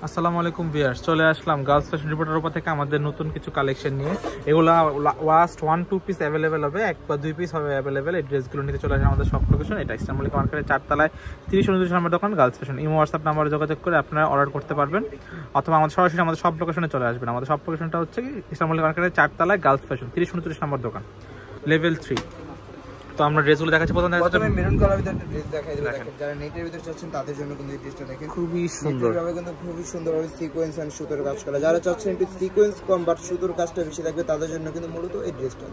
আসসালামু আলাইকুম ভিউয়ার্স, চলে আসলাম গার্লস ফ্যাশন রিপোর্টার উপর থেকে আমাদের নতুন কিছু কালেকশন নিয়ে। এগুলা লাস্ট 1-2 পিস অ্যাভেলেবেল হবে, 1 বা 2 পিস হবে অ্যাভেলেবেল। এই ড্রেসগুলো নিতে চলে আসেন আমাদের সব লোকেশন। এটা ইস্টার্ন মল্লিকা মার্কেটের 4 তলায় 30-29 নম্বর দোকান গার্লস ফ্যাশন। ইমো হোয়াটসঅ্যাপ নাম্বারে যোগাযোগ করে আপনারা অর্ডার করতে পারবেন, অথবা আমাদের সরাসরি আমাদের সব লোকেশনে চলে আসবেন। আমাদের সব লোকেশনটা হচ্ছে ইস্টার্ন মল্লিকা মার্কেটের 4 তলায় গার্লস ফ্যাশন 30-29 নম্বর দোকান, লেভেল 3। তো আমরা ড্রেসগুলো দেখাচ্ছি। প্রথমে মেরুন কালার ভিতরে একটা ড্রেস দেখাই দিই। দেখেন যারা নেটের ভিতরে চাচ্ছেন তাদের জন্য কিন্তু এই ড্রেসটা দেখেন খুবই সুন্দর ভাবে, কিন্তু খুবই সুন্দরভাবে সিকোয়েন্স এন্ড সুতোর কাজ করা। যারা চাচ্ছেন একটু সিকোয়েন্স কম বাট সুতোর কাজটা বেশি থাকবে তাদের জন্য কিন্তু মূলত এই ড্রেসটা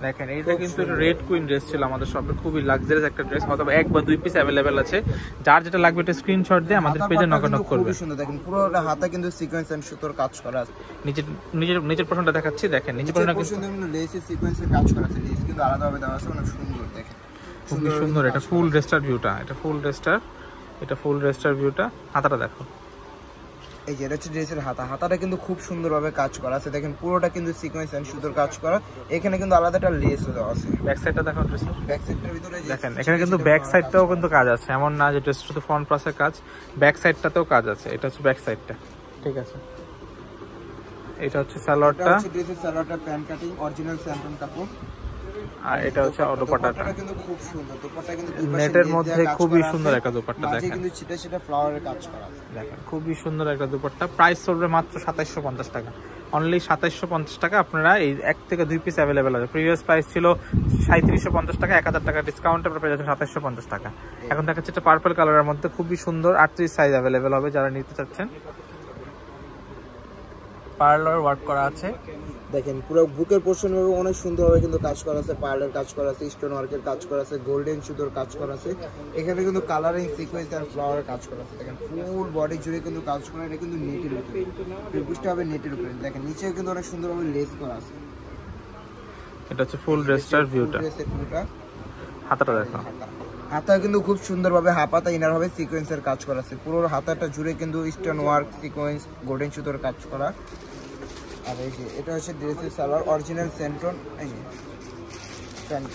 দেখেন। এইটা কিন্তু রেড কুইন ড্রেস ছিল আমাদের শপে, খুবই লাক্সারিয়াস একটা ড্রেস। অথবা 1 বা 2 পিস অ্যাভেলেবেল আছে, যার যেটা লাগবে এটা স্ক্রিনশট দিয়ে আমাদের পেজে নক করবে। খুবই সুন্দর দেখেন, পুরোটা হাতে কিন্তু সিকোয়েন্স এন্ড সুতোর কাজ করা আছে। নিচের পোরশনটা দেখাচ্ছি, দেখেন নিচের পোরশনটা কিন্তু লেসে সিকোয়েন্সের কাজ করা আছে। লেস কিন্তু আলাদাভাবে দেওয়া আছে, অনেক সুন্দর দেখেন, খুবই সুন্দর। এটা ফুল ড্রেসটার ভিউটা, এটা ফুল ড্রেসটার ভিউটা। হাতাটা দেখো, এই যে এটা হচ্ছে ড্রেসের হাতাটা কিন্তু খুব সুন্দরভাবে কাজ করা আছে। দেখেন পুরোটা কিন্তু সিকোয়েন্স এন্ড সুতোর কাজ করা। এখানে কিন্তু আলাদা একটা লেসও দেওয়া আছে। ব্যাক সাইডটা দেখো ড্রেসের, ব্যাক সাইডটার ভিতরে দেখেন এখানে কিন্তু ব্যাক সাইডটাও কিন্তু কাজ আছে, এমন না যে ড্রেস শুধু ফ্রন্ট পাশে কাজ, ব্যাক সাইডটাতেও কাজ আছে। এটা হচ্ছে ব্যাক সাইডটা, ঠিক আছে। এটা হচ্ছে সালোয়ারটা, ড্রেসের সালোয়ারটা প্যান্ট কাটিং অরিজিনাল স্যাম্পল কাপড়। আর এটা হচ্ছে দোপাট্টাটা কিন্তু খুব সুন্দর। দোপাট্টা কিন্তু নেটের মধ্যে খুবই সুন্দর একটা দোপাট্টা, দেখেন কিন্তু ছিটা ফ্লাওয়ারের কাজ করা আছে। দেখেন খুবই সুন্দর একটা দোপাট্টা। প্রাইস চলবে মাত্র 2750 টাকা, অনলি 2750 টাকা। আপনারা এই 1 থেকে 2 পিস অ্যাভেলেবেল আছে। প্রিভিয়াস প্রাইস ছিল 3750 টাকা, 1000 টাকা ডিসকাউন্টে আপনারা পেয়ে যাচ্ছেন 2750 টাকা। এখন দেখাচ্ছে এটা পার্পল কালারের মধ্যে, খুবই সুন্দর। 38 সাইজ অ্যাভেলেবেল হবে যারা নিতে চাচ্ছেন। পার্লার ওয়ার্ক করা আছে, দেখেন পুরো বুকের পোর্শন ভাবে অনেক সুন্দরভাবে কিন্তু কাজ করা আছে। পার্লার কাজ করা আছে, স্টোন ওয়ার্কের কাজ করা আছে, গোল্ডেন সুতোর কাজ করা আছে। এখানে কিন্তু কালারিং সিকোয়েন্স আর ফ্লাওয়ারের কাজ করা আছে। দেখেন ফুল বডি জুড়ে কিন্তু কাজ করা। এটা কিন্তু নেটের উপরে, ত্রিভুজটা হবে নেটের উপরে। দেখেন নিচেও কিন্তু অনেক সুন্দরভাবে লেস করা আছে। এটা হচ্ছে ফুল ড্রেসটার ভিউটা। হাতাটা দেখো, হাতা কিন্তু খুব সুন্দরভাবে হাফাতা ইনার হবে সিকোয়েন্সের কাজ করা আছে। পুরো হাতাটা জুড়ে কিন্তু স্টোন ওয়ার্ক, সিকোয়েন্স, গোল্ডেন সুতোর কাজ করা। আর এই যে এটা হচ্ছে ড্রেসের সালোয়ার অরিজিনাল সেন্ট্রন। এই যে প্যান্ট,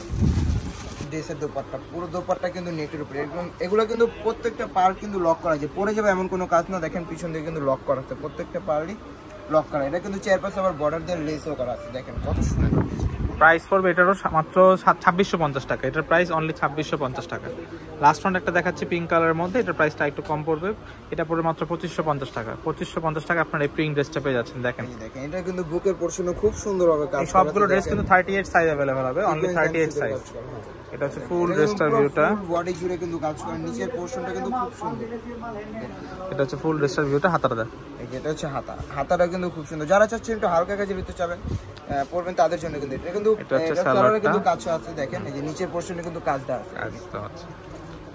ড্রেসের দোপাট্টা, পুরো দোপাট্টা কিন্তু নেটের উপরে। এগুলো কিন্তু প্রত্যেকটা পার্ট কিন্তু লক করা আছে, পরে যাবে এমন কোনো কাজ না। দেখেন পিছন দিকে কিন্তু লক করা আছে, প্রত্যেকটা পার্টই লক করা। এটা কিন্তু চারপাশে আবার বর্ডার দিয়ে লেসও করা আছে। দেখেন কত সুন্দর। প্রাইস পড়বে এটারও মাত্র 2650 টাকা। এটার প্রাইস অনলি 2650 টাকা। লাস্ট ওয়ান একটা দেখাচ্ছি পিঙ্ক কালারের মধ্যে, এটার প্রাইসটা একটু কম পড়বে। এটা পড়বে মাত্র 2550 টাকা। 2550 টাকা আপনার এই পিঙ্ক ড্রেসটা পেয়ে যাচ্ছেন। দেখেন এটা কিন্তু বুকের পোর্শনে খুব সুন্দরভাবে কাজ করা। সবগুলো ড্রেস কিন্তু 38 সাইজ अवेलेबल হবে, অনলি 38 সাইজ। এটা হচ্ছে ফুল ড্রেসটার ভিউটা, বডি জুড়ে কিন্তু কাজ করা। নিচের পোর্শনটা কিন্তু খুব সুন্দর। এটা হচ্ছে ফুল ড্রেসটার ভিউটা। হাতাটা দেখ, এটা হচ্ছে হাতাটা কিন্তু খুব সুন্দর। যারা চাচ্ছেন একটু হালকা কাজের ভিতরে চাবেন পরবেন তাদের জন্য কিন্তু এটা কিন্তু সালোয়ারে কিন্তু কাজ আছে। দেখেন এই যে নিচের পোর্শনে কিন্তু কাজ দেওয়া আছে।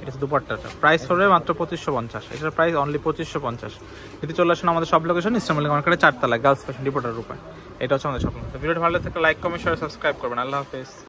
এটা হচ্ছে দুপাট্টাটা। প্রাইস পড়বে মাত্র 2550। এটার প্রাইস অনলি 2550। যদি চলে আসেন আমাদের সব লোকেশন ইস্টার্ন মল্লিকা মার্কেটের 4 তলায় গার্লস ফ্যাশন রিপোর্টার রূপে। এটা হচ্ছে আমাদের সব। ভিডিওটা ভালো লাগলে লাইক, কমেন্ট, শেয়ার, সাবস্ক্রাইব করবেন। আল্লাহ হাফেজ।